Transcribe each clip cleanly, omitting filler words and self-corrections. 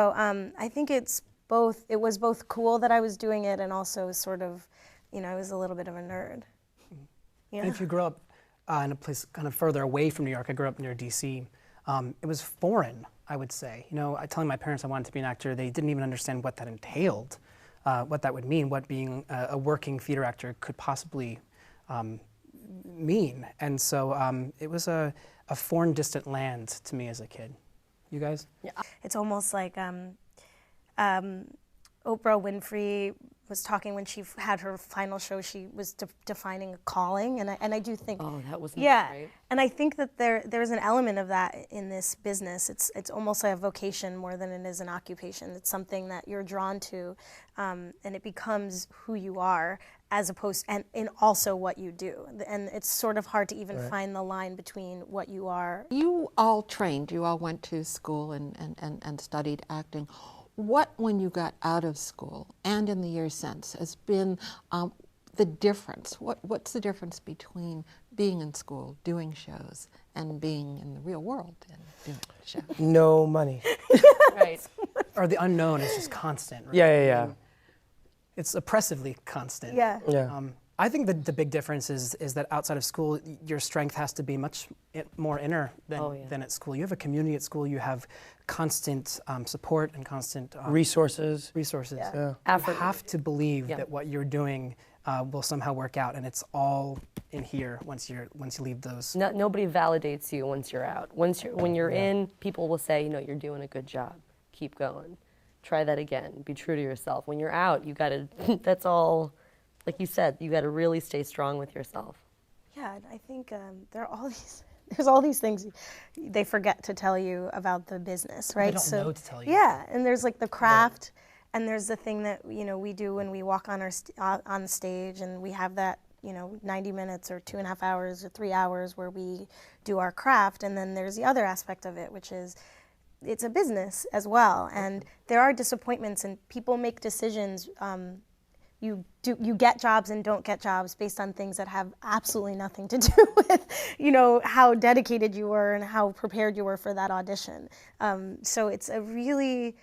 So I think it's both. It was both cool that I was doing it, and also sort of, I was a little bit of a nerd. And if you grew up in a place kind of further away from New York, I grew up near DC. It was foreign, I would say. Telling my parents I wanted to be an actor, they didn't even understand what that entailed, what that would mean, what being a working theater actor could possibly mean. And so it was a foreign, distant land to me as a kid. You guys? Yeah. It's almost like Oprah Winfrey was talking when she had her final show. She was defining a calling, and I do think. Oh, that was right. And I think that there's an element of that in this business. It's almost like a vocation more than it is an occupation. It's something that you're drawn to, and it becomes who you are, as opposed and also what you do. And it's sort of hard to even find the line between what you are. You all trained. You all went to school and studied acting. What, when you got out of school and in the years since, has been the difference? What's the difference between being in school, doing shows, and being in the real world and doing shows? No money. Right. Or the unknown is just constant. Right? Yeah. It's oppressively constant. Yeah. I think the big difference is that outside of school, your strength has to be much more inner than at school. You have a community at school. You have constant support and constant resources. Yeah. You have to believe that what you're doing will somehow work out, and it's all in here once you leave those. Nobody validates you once you're out. When you're in, people will say, you're doing a good job. Keep going. Try that again. Be true to yourself. When you're out, you gotta. That's all. Like you said, you got to really stay strong with yourself. Yeah, I think there's all these things they forget to tell you about the business, right? They don't know to tell you. Yeah, and there's like the craft, and there's the thing that we do when we walk on on stage, and we have that 90 minutes or 2.5 hours or 3 hours where we do our craft, and then there's the other aspect of it, which is it's a business as well, and there are disappointments, and people make decisions. You get jobs and don't get jobs based on things that have absolutely nothing to do with, how dedicated you were and how prepared you were for that audition. So it's a really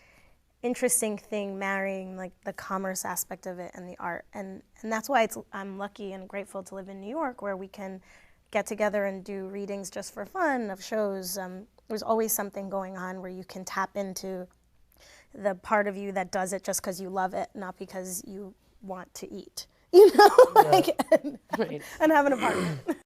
interesting thing marrying like the commerce aspect of it and the art, and that's why I'm lucky and grateful to live in New York, where we can get together and do readings just for fun of shows. There's always something going on where you can tap into the part of you that does it just because you love it, not because you want to eat, and have an apartment.